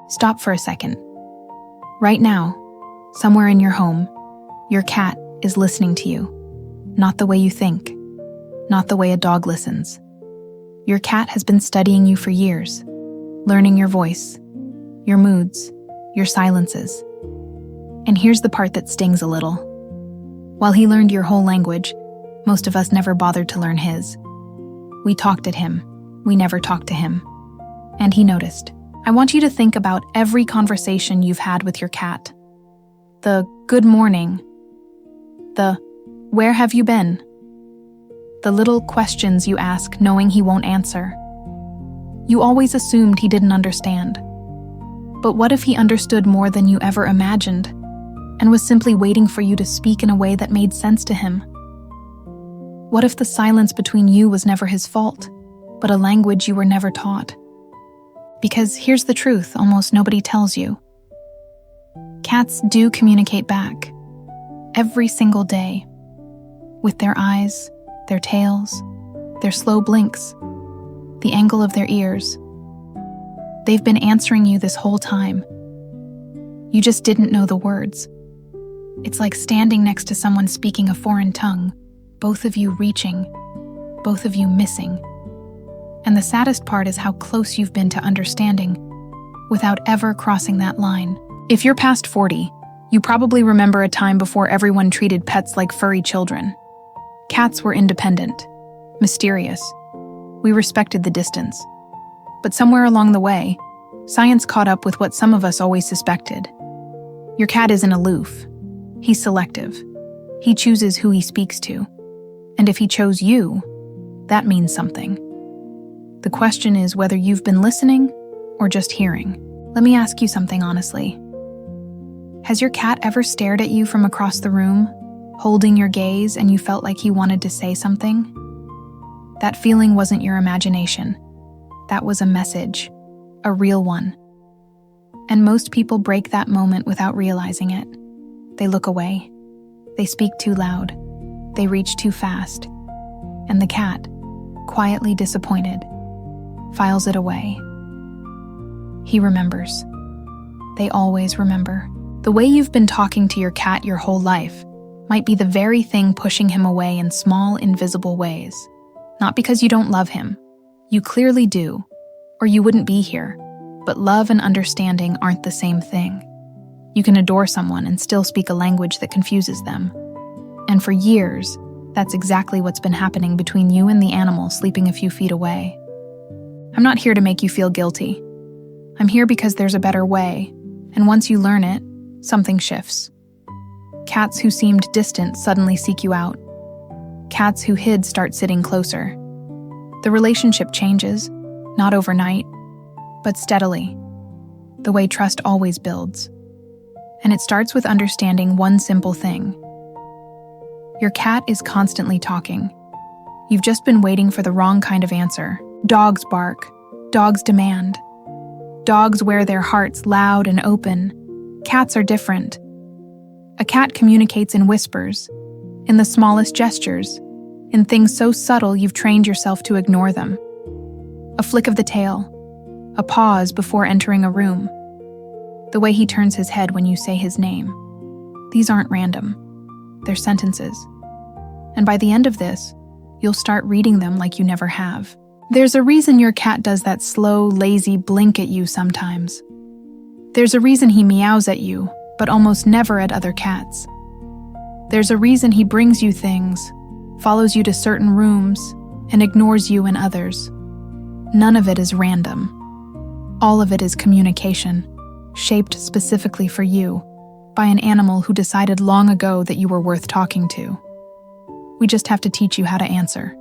Stop for a second. Right now, somewhere in your home, your cat is listening to you. Not the way you think, not the way a dog listens. Your cat has been studying you for years, learning your voice, your moods, your silences. And here's the part that stings a little. While he learned your whole language, most of us never bothered to learn his. We talked at him. We never talked to him. And he noticed. I want you to think about every conversation you've had with your cat. The good morning. The where have you been? The little questions you ask knowing he won't answer. You always assumed he didn't understand. But what if he understood more than you ever imagined and was simply waiting for you to speak in a way that made sense to him? What if the silence between you was never his fault, but a language you were never taught? Because here's the truth almost nobody tells you. Cats do communicate back, every single day, with their eyes, their tails, their slow blinks, the angle of their ears. They've been answering you this whole time. You just didn't know the words. It's like standing next to someone speaking a foreign tongue, both of you reaching, both of you missing. And the saddest part is how close you've been to understanding without ever crossing that line. If you're past 40, you probably remember a time before everyone treated pets like furry children. Cats were independent, mysterious. We respected the distance. But somewhere along the way, science caught up with what some of us always suspected. Your cat isn't aloof. He's selective. He chooses who he speaks to. And if he chose you, that means something. The question is whether you've been listening or just hearing. Let me ask you something honestly. Has your cat ever stared at you from across the room, holding your gaze, and you felt like he wanted to say something? That feeling wasn't your imagination. That was a message, a real one. And most people break that moment without realizing it. They look away. They speak too loud. They reach too fast. And the cat, quietly disappointed, files it away. He remembers. They always remember. The way you've been talking to your cat your whole life might be the very thing pushing him away in small, invisible ways. Not because you don't love him. You clearly do, or you wouldn't be here. But love and understanding aren't the same thing. You can adore someone and still speak a language that confuses them. And for years, that's exactly what's been happening between you and the animal sleeping a few feet away. I'm not here to make you feel guilty. I'm here because there's a better way, and once you learn it, something shifts. Cats who seemed distant suddenly seek you out. Cats who hid start sitting closer. The relationship changes, not overnight, but steadily, the way trust always builds. And it starts with understanding one simple thing. Your cat is constantly talking. You've just been waiting for the wrong kind of answer. Dogs bark. Dogs demand. Dogs wear their hearts loud and open. Cats are different. A cat communicates in whispers, in the smallest gestures, in things so subtle you've trained yourself to ignore them. A flick of the tail, a pause before entering a room, the way he turns his head when you say his name. These aren't random. They're sentences. And by the end of this, you'll start reading them like you never have. There's a reason your cat does that slow, lazy blink at you sometimes. There's a reason he meows at you, but almost never at other cats. There's a reason he brings you things, follows you to certain rooms, and ignores you in others. None of it is random. All of it is communication, shaped specifically for you, by an animal who decided long ago that you were worth talking to. We just have to teach you how to answer.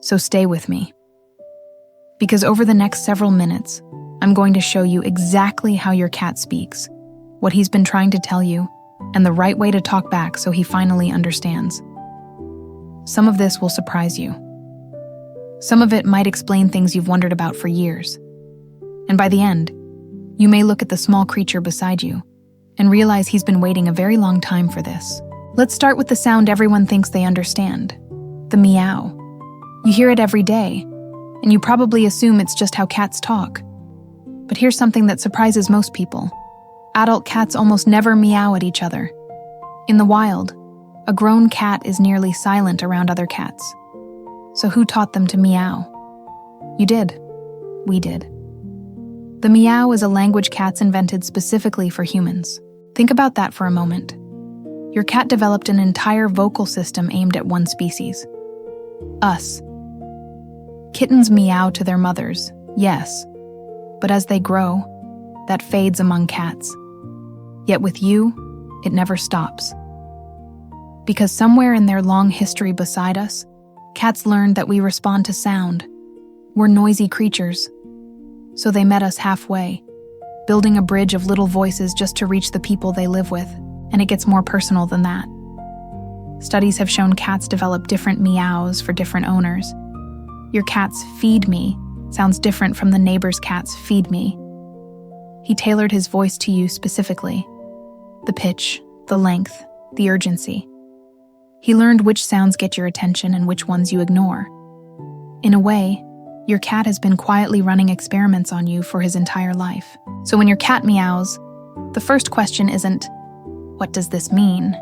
So stay with me. Because over the next several minutes, I'm going to show you exactly how your cat speaks, what he's been trying to tell you, and the right way to talk back so he finally understands. Some of this will surprise you. Some of it might explain things you've wondered about for years. And by the end, you may look at the small creature beside you and realize he's been waiting a very long time for this. Let's start with the sound everyone thinks they understand, the meow. You hear it every day, and you probably assume it's just how cats talk. But here's something that surprises most people. Adult cats almost never meow at each other. In the wild, a grown cat is nearly silent around other cats. So who taught them to meow? You did. We did. The meow is a language cats invented specifically for humans. Think about that for a moment. Your cat developed an entire vocal system aimed at one species. Us. Kittens meow to their mothers, yes. But as they grow, that fades among cats. Yet with you, it never stops. Because somewhere in their long history beside us, cats learned that we respond to sound. We're noisy creatures. So they met us halfway, building a bridge of little voices just to reach the people they live with, and it gets more personal than that. Studies have shown cats develop different meows for different owners. Your cat's "feed me" sounds different from the neighbor's cat's "feed me." He tailored his voice to you specifically. The pitch, the length, the urgency. He learned which sounds get your attention and which ones you ignore. In a way, your cat has been quietly running experiments on you for his entire life. So when your cat meows, the first question isn't, "What does this mean?"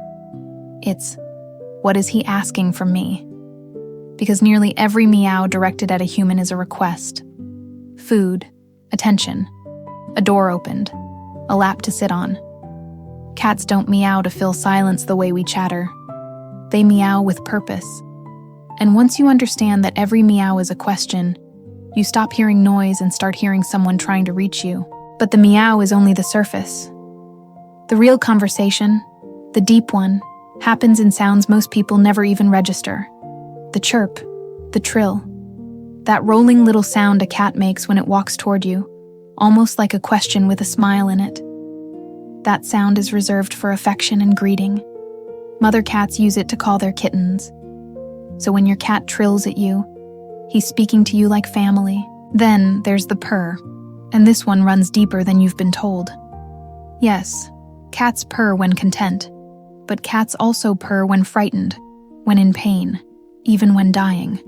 It's, "What is he asking from me?" Because nearly every meow directed at a human is a request. Food, attention, a door opened, a lap to sit on. Cats don't meow to fill silence the way we chatter. They meow with purpose. And once you understand that every meow is a question, you stop hearing noise and start hearing someone trying to reach you. But the meow is only the surface. The real conversation, the deep one, happens in sounds most people never even register. The chirp, the trill, that rolling little sound a cat makes when it walks toward you, almost like a question with a smile in it. That sound is reserved for affection and greeting. Mother cats use it to call their kittens. So when your cat trills at you, he's speaking to you like family. Then there's the purr, and this one runs deeper than you've been told. Yes, cats purr when content, but cats also purr when frightened, when in pain, even when dying.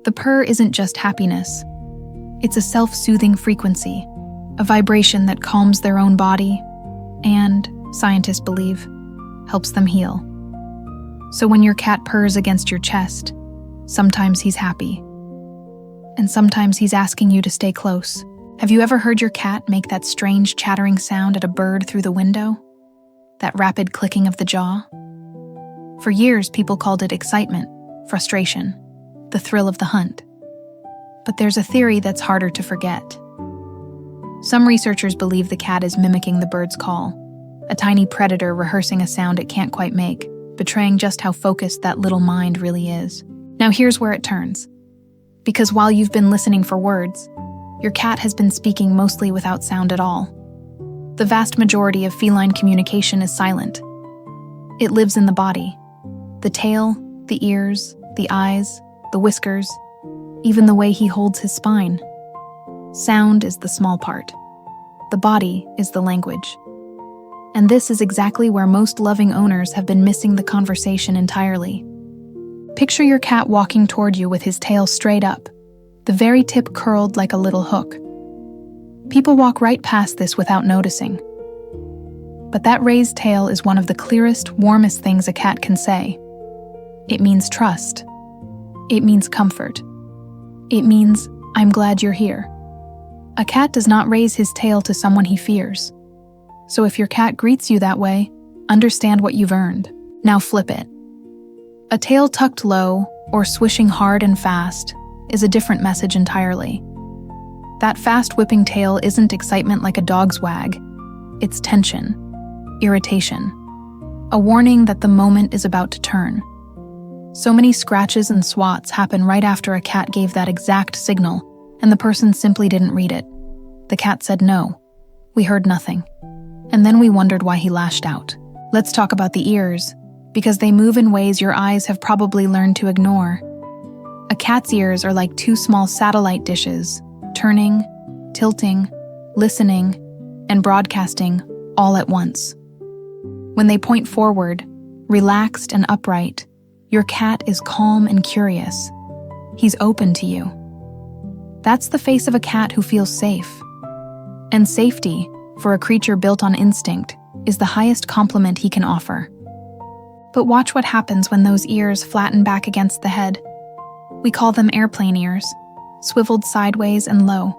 The purr isn't just happiness. It's a self-soothing frequency, a vibration that calms their own body and, scientists believe, helps them heal. So when your cat purrs against your chest, sometimes he's happy. And sometimes he's asking you to stay close. Have you ever heard your cat make that strange chattering sound at a bird through the window? That rapid clicking of the jaw? For years, people called it excitement, frustration, the thrill of the hunt. But there's a theory that's harder to forget. Some researchers believe the cat is mimicking the bird's call, a tiny predator rehearsing a sound it can't quite make, betraying just how focused that little mind really is. Now here's where it turns. Because while you've been listening for words, your cat has been speaking mostly without sound at all. The vast majority of feline communication is silent. It lives in the body. The tail, the ears, the eyes, the whiskers, even the way he holds his spine. Sound is the small part. The body is the language. And this is exactly where most loving owners have been missing the conversation entirely. Picture your cat walking toward you with his tail straight up, the very tip curled like a little hook. People walk right past this without noticing. But that raised tail is one of the clearest, warmest things a cat can say. It means trust. It means comfort. It means, "I'm glad you're here." A cat does not raise his tail to someone he fears. So if your cat greets you that way, understand what you've earned. Now flip it. A tail tucked low or swishing hard and fast is a different message entirely. That fast whipping tail isn't excitement like a dog's wag. It's tension, irritation, a warning that the moment is about to turn. So many scratches and swats happen right after a cat gave that exact signal, and the person simply didn't read it. The cat said no. We heard nothing. And then we wondered why he lashed out. Let's talk about the ears, because they move in ways your eyes have probably learned to ignore. A cat's ears are like two small satellite dishes, turning, tilting, listening, and broadcasting all at once. When they point forward, relaxed and upright, your cat is calm and curious. He's open to you. That's the face of a cat who feels safe. And safety, for a creature built on instinct, is the highest compliment he can offer. But watch what happens when those ears flatten back against the head. We call them airplane ears, swiveled sideways and low.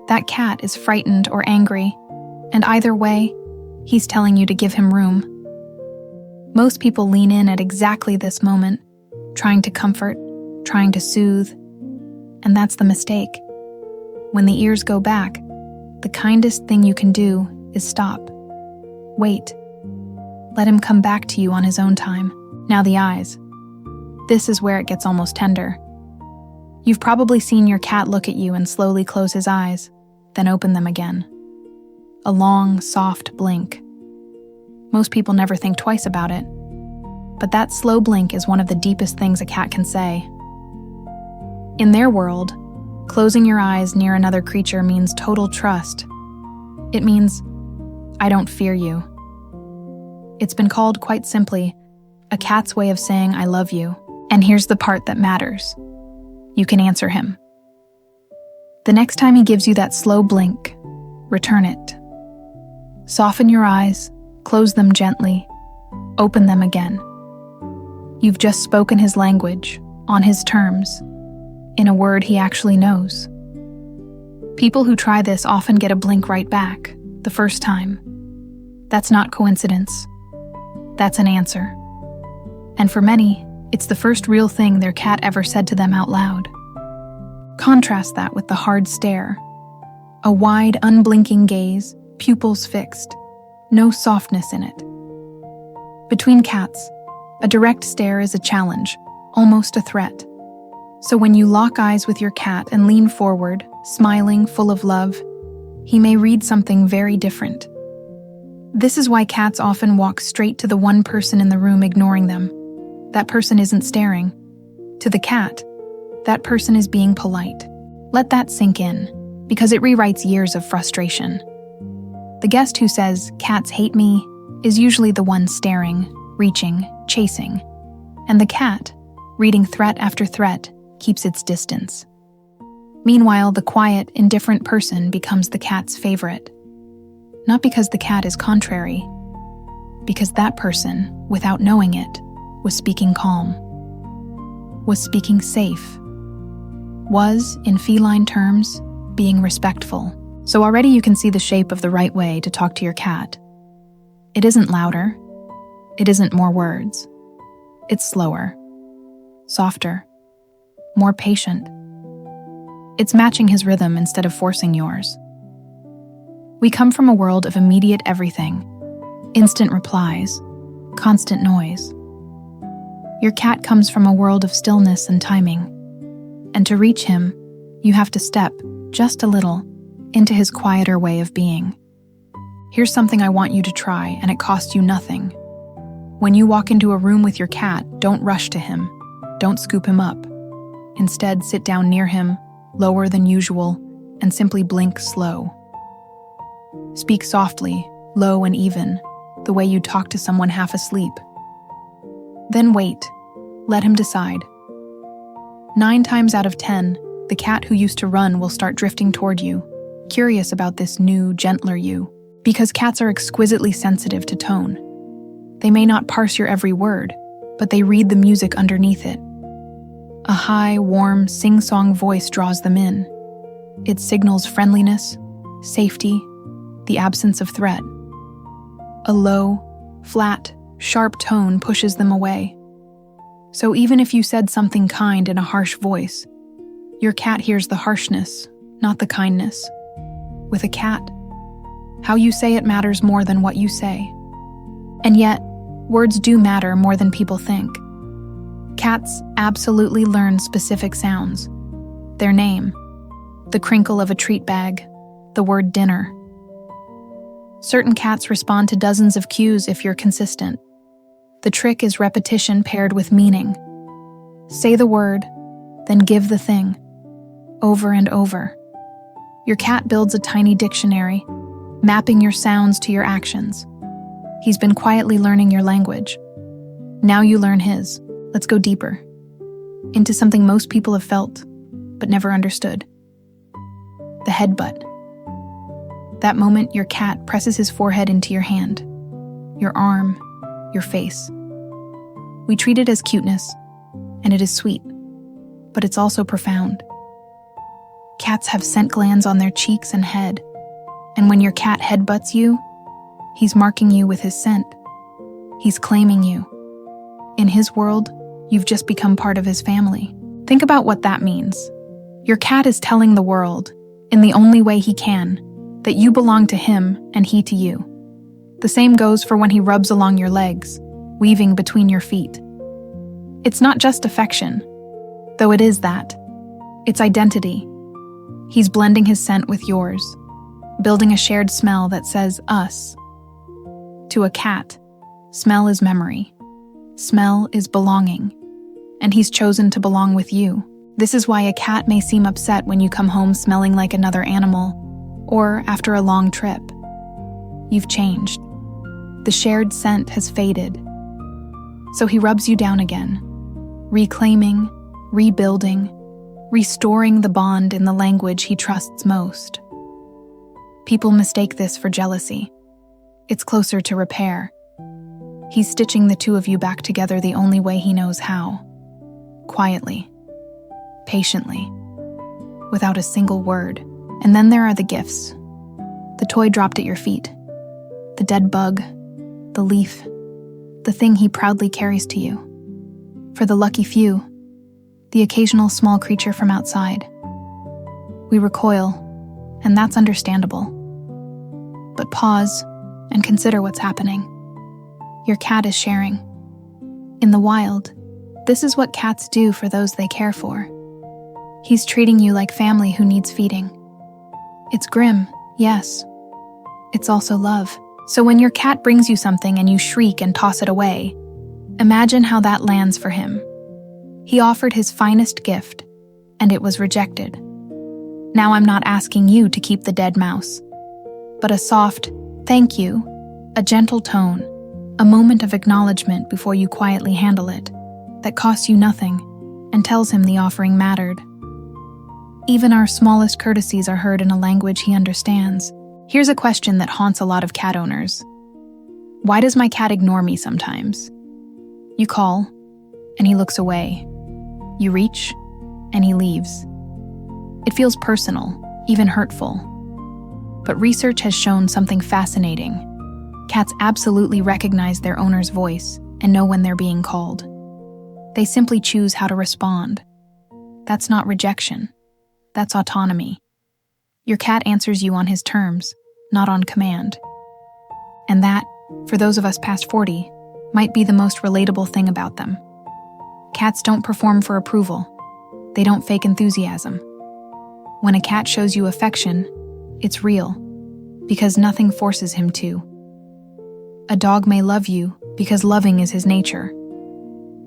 That cat is frightened or angry, and either way, he's telling you to give him room. Most people lean in at exactly this moment, trying to comfort, trying to soothe, and that's the mistake. When the ears go back, the kindest thing you can do is stop. Wait. Let him come back to you on his own time. Now the eyes. This is where it gets almost tender. You've probably seen your cat look at you and slowly close his eyes, then open them again. A long, soft blink. Most people never think twice about it, but that slow blink is one of the deepest things a cat can say. In their world, closing your eyes near another creature means total trust. It means, I don't fear you. It's been called, quite simply, a cat's way of saying I love you. And here's the part that matters. You can answer him. The next time he gives you that slow blink, return it. Soften your eyes, close them gently, open them again. You've just spoken his language, on his terms, in a word he actually knows. People who try this often get a blink right back, the first time. That's not coincidence. That's an answer. And for many, it's the first real thing their cat ever said to them out loud. Contrast that with the hard stare. A wide, unblinking gaze, pupils fixed, no softness in it. Between cats, a direct stare is a challenge, almost a threat. So when you lock eyes with your cat and lean forward, smiling, full of love, he may read something very different. This is why cats often walk straight to the one person in the room, ignoring them. That person isn't staring. To the cat, that person is being polite. Let that sink in, because it rewrites years of frustration. The guest who says, "Cats hate me," is usually the one staring, reaching, chasing. And the cat, reading threat after threat, keeps its distance. Meanwhile, the quiet, indifferent person becomes the cat's favorite. Not because the cat is contrary, because that person, without knowing it, was speaking calm, was speaking safe, was, in feline terms, being respectful. So already you can see the shape of the right way to talk to your cat. It isn't louder. It isn't more words. It's slower, softer, more patient. It's matching his rhythm instead of forcing yours. We come from a world of immediate everything, instant replies, constant noise. Your cat comes from a world of stillness and timing. And to reach him, you have to step, just a little, into his quieter way of being. Here's something I want you to try, and it costs you nothing. When you walk into a room with your cat, don't rush to him. Don't scoop him up. Instead, sit down near him, lower than usual, and simply blink slow. Speak softly, low and even, the way you talk to someone half asleep. Then wait. Let him decide. 9 times out of 10, the cat who used to run will start drifting toward you, curious about this new, gentler you, because cats are exquisitely sensitive to tone. They may not parse your every word, but they read the music underneath it. A high, warm, sing-song voice draws them in. It signals friendliness, safety, the absence of threat. A low, flat, sharp tone pushes them away. So even if you said something kind in a harsh voice, your cat hears the harshness, not the kindness. With a cat, how you say it matters more than what you say. And yet, words do matter more than people think. Cats absolutely learn specific sounds. Their name, the crinkle of a treat bag, the word dinner. Certain cats respond to dozens of cues if you're consistent. The trick is repetition paired with meaning. Say the word, then give the thing, over and over. Your cat builds a tiny dictionary, mapping your sounds to your actions. He's been quietly learning your language. Now you learn his. Let's go deeper, into something most people have felt, but never understood. The headbutt. That moment your cat presses his forehead into your hand, your arm, your face. We treat it as cuteness, and it is sweet, but it's also profound. Cats have scent glands on their cheeks and head, and when your cat headbutts you, he's marking you with his scent. He's claiming you. In his world, you've just become part of his family. Think about what that means. Your cat is telling the world, in the only way he can, that you belong to him and he to you. The same goes for when he rubs along your legs, weaving between your feet. It's not just affection, though it is that. It's identity. He's blending his scent with yours, building a shared smell that says us. To a cat, smell is memory. Smell is belonging. And he's chosen to belong with you. This is why a cat may seem upset when you come home smelling like another animal, or after a long trip. You've changed. The shared scent has faded. So he rubs you down again, reclaiming, rebuilding, restoring the bond in the language he trusts most. People mistake this for jealousy. It's closer to repair. He's stitching the two of you back together the only way he knows how. Quietly. Patiently. Without a single word. And then there are the gifts. The toy dropped at your feet. The dead bug. The leaf. The thing he proudly carries to you. For the lucky few, the occasional small creature from outside. We recoil, and that's understandable. But pause and consider what's happening. Your cat is sharing. In the wild, this is what cats do for those they care for. He's treating you like family who needs feeding. It's grim, yes. It's also love. So when your cat brings you something and you shriek and toss it away, imagine how that lands for him. He offered his finest gift, and it was rejected. Now I'm not asking you to keep the dead mouse, but a soft thank you, a gentle tone, a moment of acknowledgement before you quietly handle it, that costs you nothing and tells him the offering mattered. Even our smallest courtesies are heard in a language he understands. Here's a question that haunts a lot of cat owners. Why does my cat ignore me sometimes? You call, and he looks away. You reach, and he leaves. It feels personal, even hurtful. But research has shown something fascinating. Cats absolutely recognize their owner's voice and know when they're being called. They simply choose how to respond. That's not rejection. That's autonomy. Your cat answers you on his terms, not on command. And that, for those of us past 40, might be the most relatable thing about them. Cats don't perform for approval. They don't fake enthusiasm. When a cat shows you affection, it's real, because nothing forces him to. A dog may love you because loving is his nature.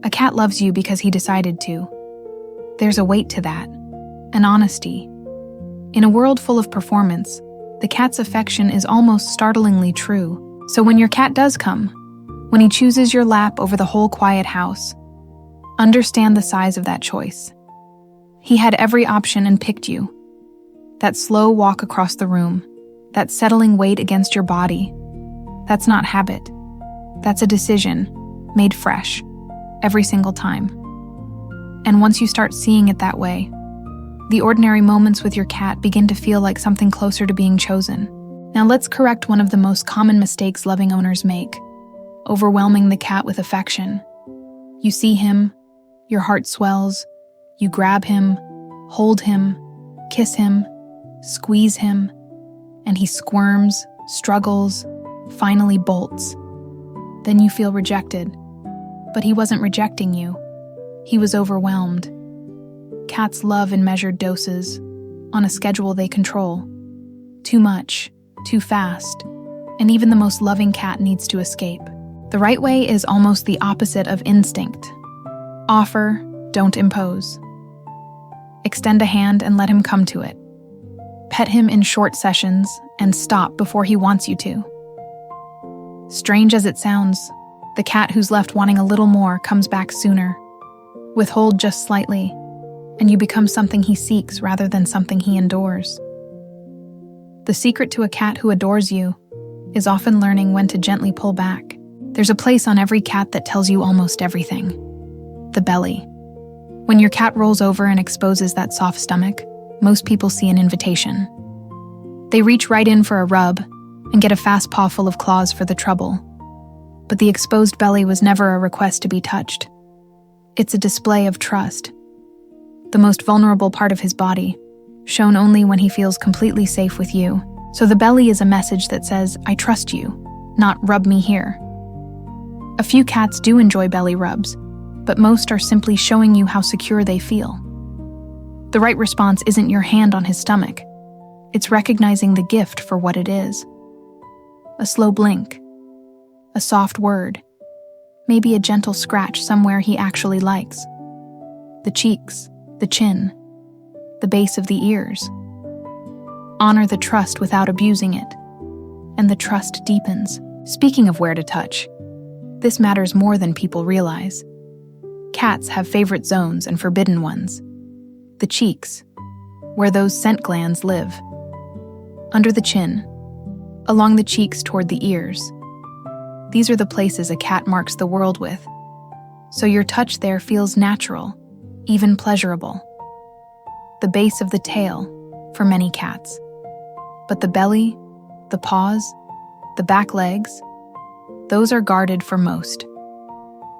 A cat loves you because he decided to. There's a weight to that, an honesty. In a world full of performance, the cat's affection is almost startlingly true. So when your cat does come, when he chooses your lap over the whole quiet house, understand the size of that choice. He had every option and picked you. That slow walk across the room, that settling weight against your body, that's not habit. That's a decision, made fresh, every single time. And once you start seeing it that way, the ordinary moments with your cat begin to feel like something closer to being chosen. Now let's correct one of the most common mistakes loving owners make: overwhelming the cat with affection. You see him, your heart swells, you grab him, hold him, kiss him, squeeze him, and he squirms, struggles, finally bolts. Then you feel rejected. But he wasn't rejecting you. He was overwhelmed. Cats love in measured doses, on a schedule they control. Too much, too fast, and even the most loving cat needs to escape. The right way is almost the opposite of instinct. Offer, don't impose. Extend a hand and let him come to it. Pet him in short sessions and stop before he wants you to. Strange as it sounds, the cat who's left wanting a little more comes back sooner. Withhold just slightly, and you become something he seeks rather than something he endures. The secret to a cat who adores you is often learning when to gently pull back. There's a place on every cat that tells you almost everything. The belly. When your cat rolls over and exposes that soft stomach, most people see an invitation. They reach right in for a rub and get a fast paw full of claws for the trouble. But the exposed belly was never a request to be touched. It's a display of trust. The most vulnerable part of his body, shown only when he feels completely safe with you. So the belly is a message that says, I trust you, not rub me here. A few cats do enjoy belly rubs, but most are simply showing you how secure they feel. The right response isn't your hand on his stomach. It's recognizing the gift for what it is. A slow blink, a soft word, maybe a gentle scratch somewhere he actually likes. The cheeks, the chin, the base of the ears. Honor the trust without abusing it, and the trust deepens. Speaking of where to touch, this matters more than people realize. Cats have favorite zones and forbidden ones. The cheeks, where those scent glands live. Under the chin, along the cheeks toward the ears. These are the places a cat marks the world with. So your touch there feels natural, even pleasurable. The base of the tail, for many cats. But the belly, the paws, the back legs, those are guarded for most.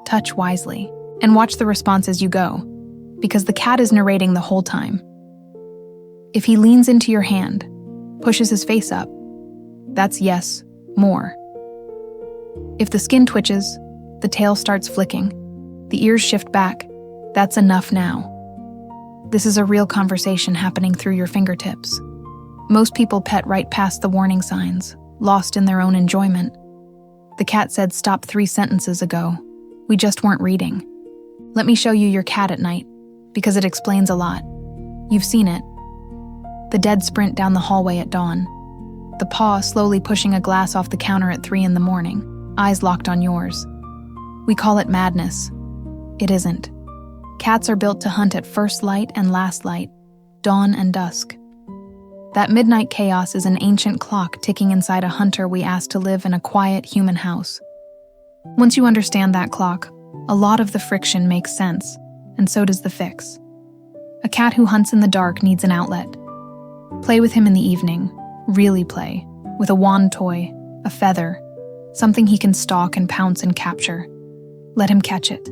Touch wisely, and watch the response as you go, because the cat is narrating the whole time. If he leans into your hand, pushes his face up, that's yes, more. If the skin twitches, the tail starts flicking, the ears shift back, that's enough now. This is a real conversation happening through your fingertips. Most people pet right past the warning signs, lost in their own enjoyment. The cat said stop 3 sentences ago. We just weren't reading. Let me show you your cat at night, because it explains a lot. You've seen it. The dead sprint down the hallway at dawn. The paw slowly pushing a glass off the counter at 3 a.m, eyes locked on yours. We call it madness. It isn't. Cats are built to hunt at first light and last light, dawn and dusk. That midnight chaos is an ancient clock ticking inside a hunter we asked to live in a quiet human house. Once you understand that clock, a lot of the friction makes sense, and so does the fix. A cat who hunts in the dark needs an outlet. Play with him in the evening, really play, with a wand toy, a feather, something he can stalk and pounce and capture. Let him catch it.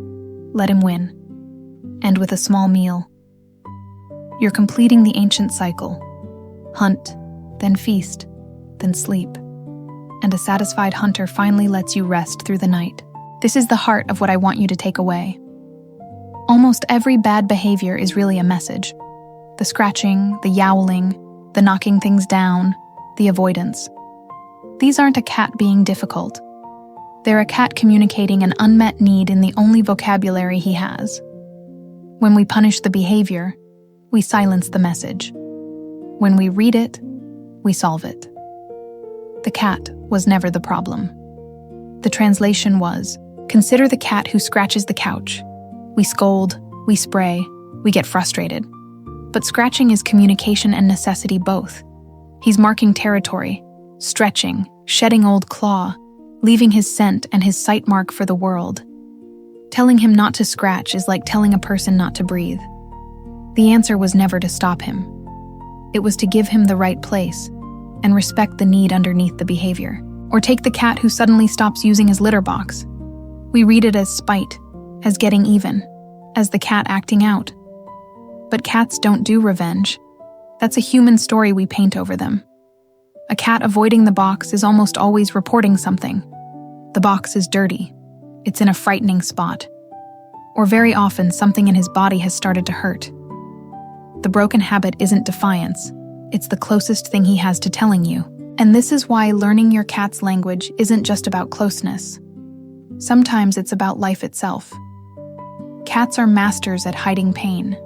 Let him win. End with a small meal. You're completing the ancient cycle. Hunt, then feast, then sleep. And a satisfied hunter finally lets you rest through the night. This is the heart of what I want you to take away. Almost every bad behavior is really a message. The scratching, the yowling, the knocking things down, the avoidance. These aren't a cat being difficult. They're a cat communicating an unmet need in the only vocabulary he has. When we punish the behavior, we silence the message. When we read it, we solve it. The cat was never the problem. The translation was, consider the cat who scratches the couch. We scold, we spray, we get frustrated. But scratching is communication and necessity both. He's marking territory, stretching, shedding old claw, leaving his scent and his sight mark for the world. Telling him not to scratch is like telling a person not to breathe. The answer was never to stop him. It was to give him the right place and respect the need underneath the behavior. Or take the cat who suddenly stops using his litter box. We read it as spite, as getting even, as the cat acting out. But cats don't do revenge. That's a human story we paint over them. A cat avoiding the box is almost always reporting something. The box is dirty. It's in a frightening spot. Or very often something in his body has started to hurt. The broken habit isn't defiance. It's the closest thing he has to telling you. And this is why learning your cat's language isn't just about closeness. Sometimes it's about life itself. Cats are masters at hiding pain.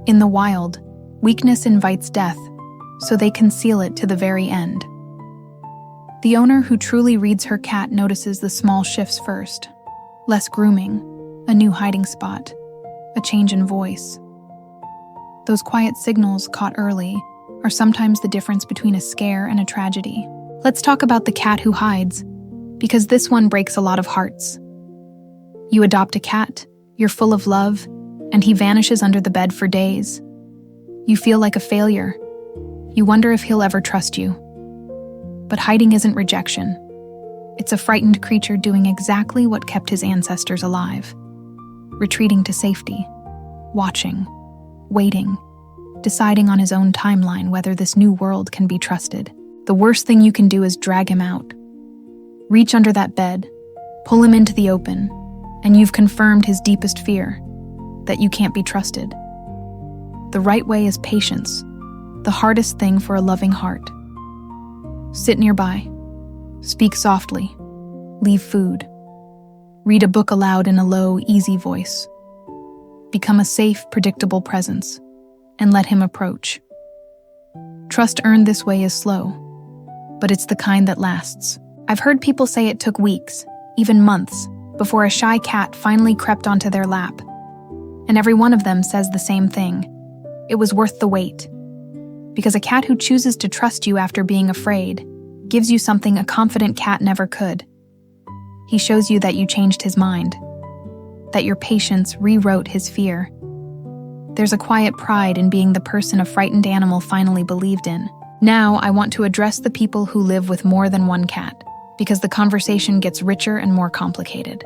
In the wild, weakness invites death, so they conceal it to the very end. The owner who truly reads her cat notices the small shifts first. Less grooming, a new hiding spot, a change in voice. Those quiet signals caught early are sometimes the difference between a scare and a tragedy. Let's talk about the cat who hides, because this one breaks a lot of hearts. You adopt a cat, you're full of love, and he vanishes under the bed for days. You feel like a failure. You wonder if he'll ever trust you. But hiding isn't rejection. It's a frightened creature doing exactly what kept his ancestors alive. Retreating to safety, watching, waiting, deciding on his own timeline whether this new world can be trusted. The worst thing you can do is drag him out. Reach under that bed, pull him into the open, and you've confirmed his deepest fear, that you can't be trusted. The right way is patience, the hardest thing for a loving heart. Sit nearby, speak softly, leave food, read a book aloud in a low, easy voice. Become a safe, predictable presence, and let him approach. Trust earned this way is slow, but it's the kind that lasts. I've heard people say it took weeks, even months, before a shy cat finally crept onto their lap. And every one of them says the same thing. It was worth the wait. Because a cat who chooses to trust you after being afraid gives you something a confident cat never could. He shows you that you changed his mind, that your patience rewrote his fear. There's a quiet pride in being the person a frightened animal finally believed in. Now, I want to address the people who live with more than one cat, because the conversation gets richer and more complicated.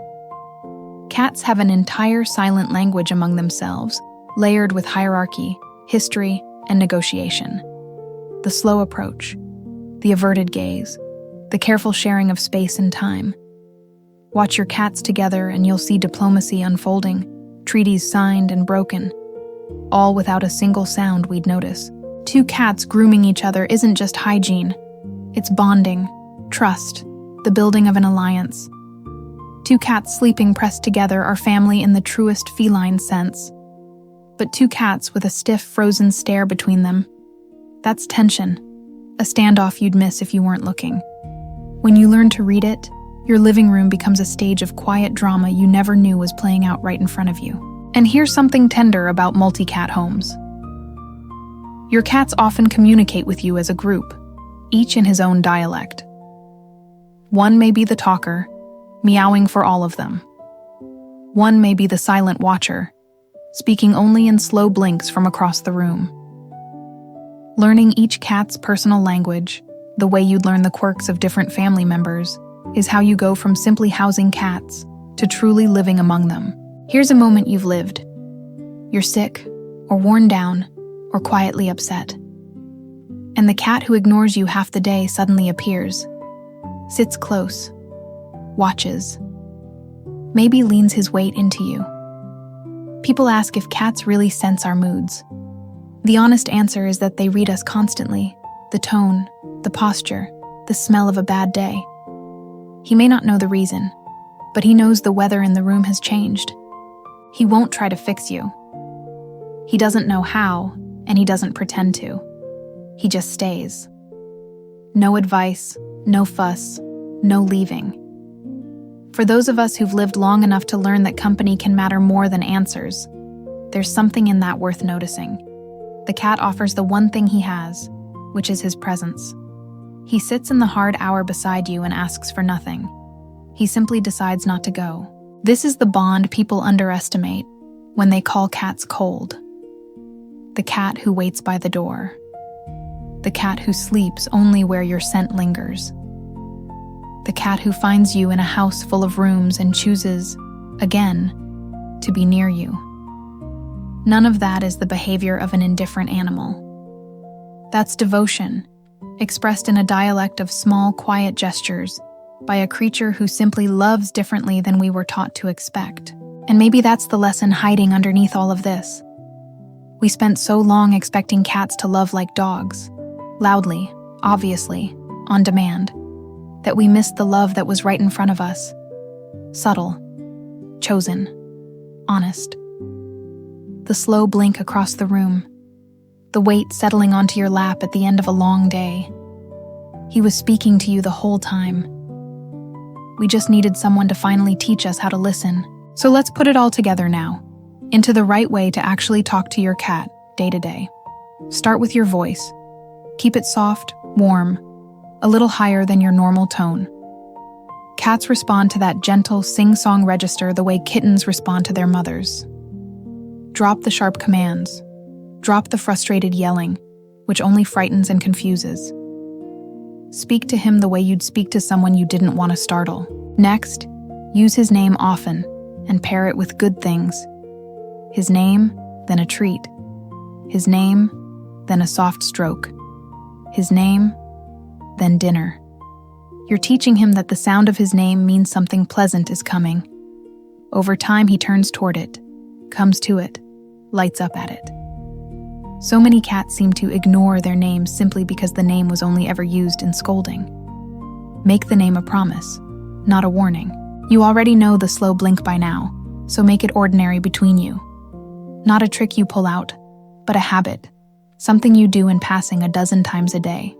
Cats have an entire silent language among themselves, layered with hierarchy, history, and negotiation. The slow approach, the averted gaze, the careful sharing of space and time. Watch your cats together and you'll see diplomacy unfolding, treaties signed and broken, all without a single sound we'd notice. Two cats grooming each other isn't just hygiene. It's bonding, trust, the building of an alliance. Two cats sleeping pressed together are family in the truest feline sense. But two cats with a stiff, frozen stare between them, that's tension, a standoff you'd miss if you weren't looking. When you learn to read it, your living room becomes a stage of quiet drama you never knew was playing out right in front of you. And here's something tender about multi-cat homes. Your cats often communicate with you as a group, each in his own dialect. One may be the talker, meowing for all of them. One may be the silent watcher, speaking only in slow blinks from across the room. Learning each cat's personal language, the way you'd learn the quirks of different family members, is how you go from simply housing cats to truly living among them. Here's a moment you've lived. You're sick, or worn down, or quietly upset. And the cat who ignores you half the day suddenly appears, sits close, watches, maybe leans his weight into you. People ask if cats really sense our moods. The honest answer is that they read us constantly, the tone, the posture, the smell of a bad day. He may not know the reason, but he knows the weather in the room has changed. He won't try to fix you. He doesn't know how, and he doesn't pretend to. He just stays. No advice, no fuss, no leaving. For those of us who've lived long enough to learn that company can matter more than answers, there's something in that worth noticing. The cat offers the one thing he has, which is his presence. He sits in the hard hour beside you and asks for nothing. He simply decides not to go. This is the bond people underestimate when they call cats cold. The cat who waits by the door. The cat who sleeps only where your scent lingers. The cat who finds you in a house full of rooms and chooses, again, to be near you. None of that is the behavior of an indifferent animal. That's devotion, expressed in a dialect of small, quiet gestures by a creature who simply loves differently than we were taught to expect. And maybe that's the lesson hiding underneath all of this. We spent so long expecting cats to love like dogs, loudly, obviously, on demand, that we missed the love that was right in front of us. Subtle, chosen, honest. The slow blink across the room, the weight settling onto your lap at the end of a long day. He was speaking to you the whole time. We just needed someone to finally teach us how to listen. So let's put it all together now, into the right way to actually talk to your cat day to day. Start with your voice. Keep it soft, warm, a little higher than your normal tone. Cats respond to that gentle sing-song register the way kittens respond to their mothers. Drop the sharp commands. Drop the frustrated yelling, which only frightens and confuses. Speak to him the way you'd speak to someone you didn't want to startle. Next, use his name often and pair it with good things. His name, then a treat. His name, then a soft stroke. His name, then dinner. You're teaching him that the sound of his name means something pleasant is coming. Over time, he turns toward it, comes to it, lights up at it. So many cats seem to ignore their names simply because the name was only ever used in scolding. Make the name a promise, not a warning. You already know the slow blink by now, so make it ordinary between you. Not a trick you pull out, but a habit, something you do in passing a dozen times a day.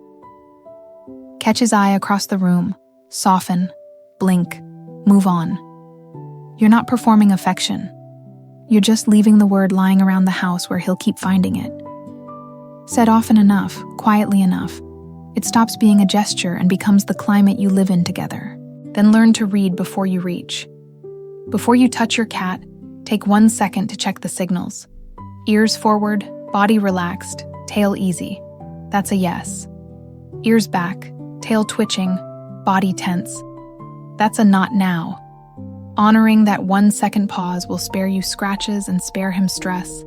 Catch his eye across the room, soften, blink, move on. You're not performing affection. You're just leaving the word lying around the house where he'll keep finding it. Said often enough, quietly enough, it stops being a gesture and becomes the climate you live in together. Then learn to read before you reach. Before you touch your cat, take 1 second to check the signals. Ears forward, body relaxed, tail easy. That's a yes. Ears back, tail twitching, body tense. That's a not now. Honoring that 1 second pause will spare you scratches and spare him stress.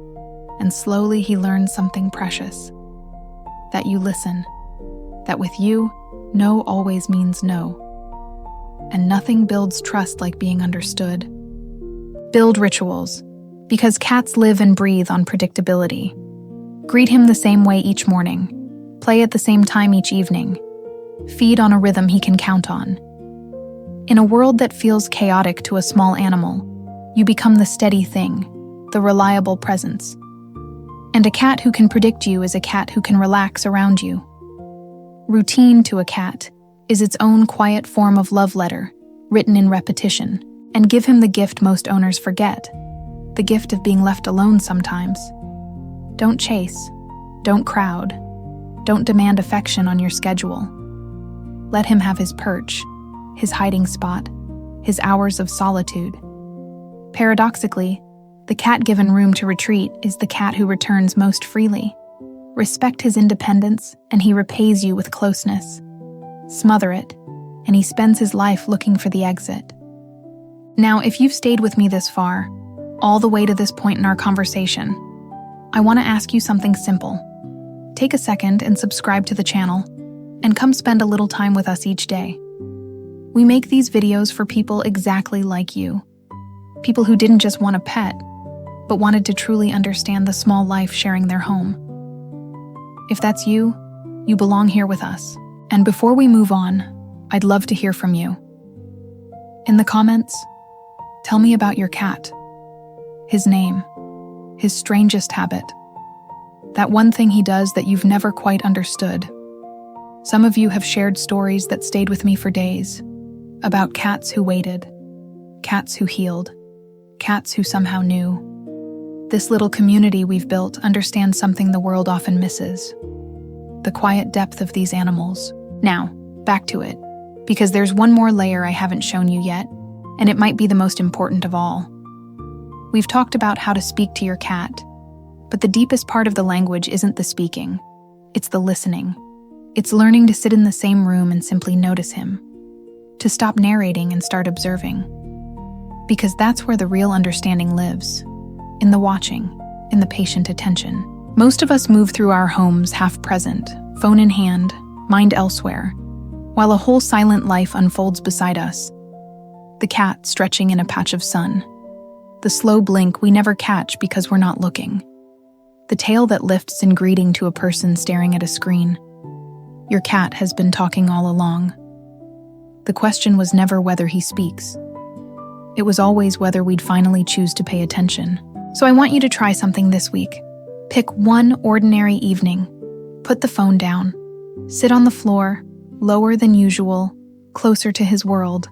And slowly he learns something precious. That you listen. That with you, no always means no. And nothing builds trust like being understood. Build rituals, because cats live and breathe on predictability. Greet him the same way each morning. Play at the same time each evening. Feed on a rhythm he can count on. In a world that feels chaotic to a small animal, you become the steady thing, the reliable presence. And a cat who can predict you is a cat who can relax around you. Routine to a cat is its own quiet form of love letter, written in repetition, and give him the gift most owners forget, the gift of being left alone sometimes. Don't chase, don't crowd, don't demand affection on your schedule. Let him have his perch, his hiding spot, his hours of solitude. Paradoxically, the cat given room to retreat is the cat who returns most freely. Respect his independence, and he repays you with closeness. Smother it, and he spends his life looking for the exit. Now, if you've stayed with me this far, all the way to this point in our conversation, I want to ask you something simple. Take a second and subscribe to the channel, and come spend a little time with us each day. We make these videos for people exactly like you. People who didn't just want a pet, but wanted to truly understand the small life sharing their home. If that's you, you belong here with us. And before we move on, I'd love to hear from you. In the comments, tell me about your cat, his name, his strangest habit, that one thing he does that you've never quite understood. Some of you have shared stories that stayed with me for days, about cats who waited, cats who healed, cats who somehow knew. This little community we've built understands something the world often misses: the quiet depth of these animals. Now, back to it, because there's one more layer I haven't shown you yet, and it might be the most important of all. We've talked about how to speak to your cat, but the deepest part of the language isn't the speaking, it's the listening. It's learning to sit in the same room and simply notice him, to stop narrating and start observing. Because that's where the real understanding lives, in the watching, in the patient attention. Most of us move through our homes half present, phone in hand, mind elsewhere, while a whole silent life unfolds beside us. The cat stretching in a patch of sun. The slow blink we never catch because we're not looking. The tail that lifts in greeting to a person staring at a screen. Your cat has been talking all along. The question was never whether he speaks. It was always whether we'd finally choose to pay attention. So I want you to try something this week. Pick one ordinary evening. Put the phone down. Sit on the floor, lower than usual, closer to his world,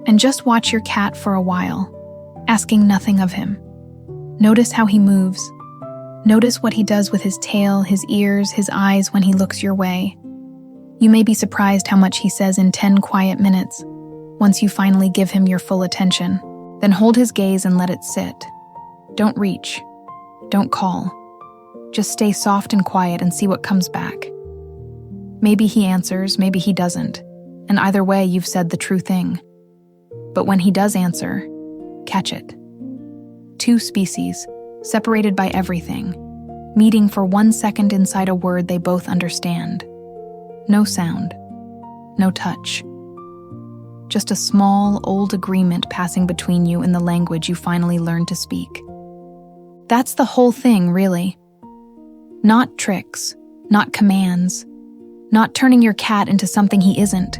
and just watch your cat for a while, asking nothing of him. Notice how he moves. Notice what he does with his tail, his ears, his eyes when he looks your way. You may be surprised how much he says in 10 quiet minutes, once you finally give him your full attention. Then hold his gaze and let it sit. Don't reach. Don't call. Just stay soft and quiet and see what comes back. Maybe he answers, maybe he doesn't, and either way you've said the true thing. But when he does answer, catch it. Two species, separated by everything, meeting for 1 second inside a word they both understand. No sound, no touch. Just a small, old agreement passing between you in the language you finally learned to speak. That's the whole thing, really. Not tricks, not commands, not turning your cat into something he isn't.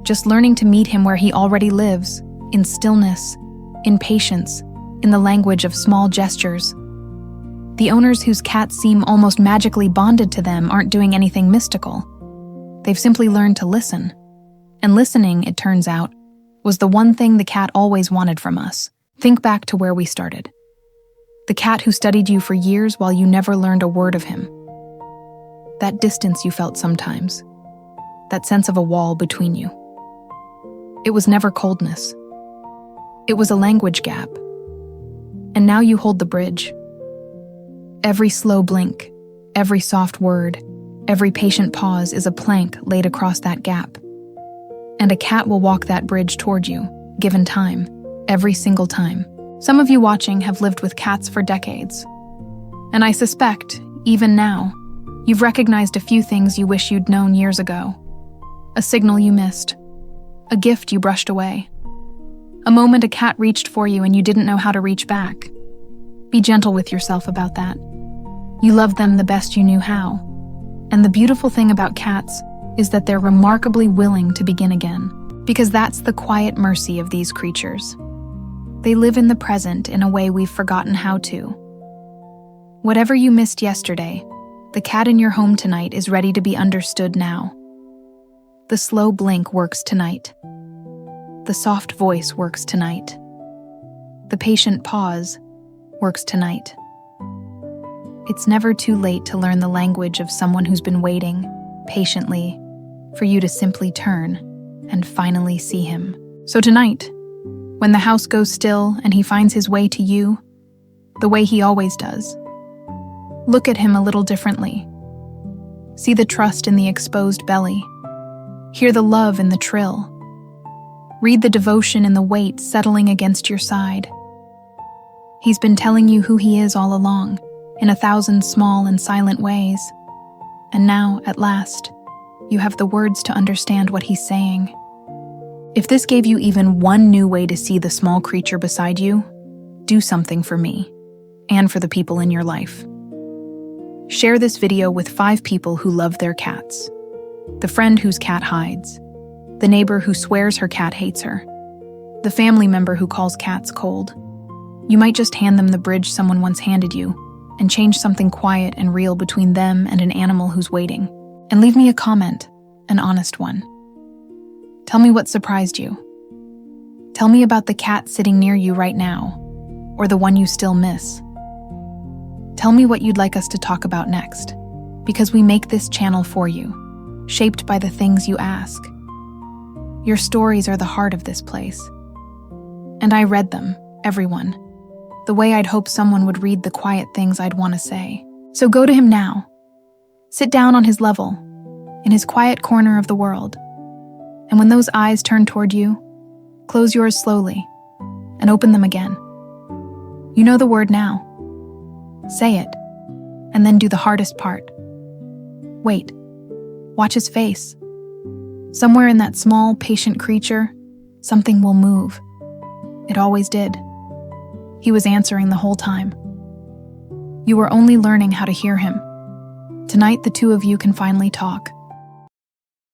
Just learning to meet him where he already lives, in stillness, in patience, in the language of small gestures. The owners whose cats seem almost magically bonded to them aren't doing anything mystical. They've simply learned to listen. And listening, it turns out, was the one thing the cat always wanted from us. Think back to where we started. The cat who studied you for years while you never learned a word of him. That distance you felt sometimes. That sense of a wall between you. It was never coldness. It was a language gap. And now you hold the bridge. Every slow blink, every soft word, every patient pause is a plank laid across that gap. And a cat will walk that bridge toward you, given time, every single time. Some of you watching have lived with cats for decades. And I suspect, even now, you've recognized a few things you wish you'd known years ago. A signal you missed. A gift you brushed away. A moment a cat reached for you and you didn't know how to reach back. Be gentle with yourself about that. You loved them the best you knew how. And the beautiful thing about cats is that they're remarkably willing to begin again, because that's the quiet mercy of these creatures. They live in the present in a way we've forgotten how to. Whatever you missed yesterday, the cat in your home tonight is ready to be understood now. The slow blink works tonight. The soft voice works tonight. The patient pause works tonight. It's never too late to learn the language of someone who's been waiting, patiently, for you to simply turn and finally see him. So tonight, when the house goes still and he finds his way to you, the way he always does, look at him a little differently. See the trust in the exposed belly. Hear the love in the trill. Read the devotion in the weight settling against your side. He's been telling you who he is all along, in 1,000 small and silent ways. And now, at last, you have the words to understand what he's saying. If this gave you even one new way to see the small creature beside you, do something for me, and for the people in your life. Share this video with 5 people who love their cats. The friend whose cat hides. The neighbor who swears her cat hates her. The family member who calls cats cold. You might just hand them the bridge someone once handed you, and change something quiet and real between them and an animal who's waiting. And leave me a comment, an honest one. Tell me what surprised you. Tell me about the cat sitting near you right now, or the one you still miss. Tell me what you'd like us to talk about next, because we make this channel for you, shaped by the things you ask. Your stories are the heart of this place. And I read them, everyone, the way I'd hope someone would read the quiet things I'd want to say. So go to him now. Sit down on his level, in his quiet corner of the world. And when those eyes turn toward you, close yours slowly and open them again. You know the word now. Say it, and then do the hardest part. Wait. Watch his face. Somewhere in that small, patient creature, something will move. It always did. He was answering the whole time. You were only learning how to hear him. Tonight, the two of you can finally talk.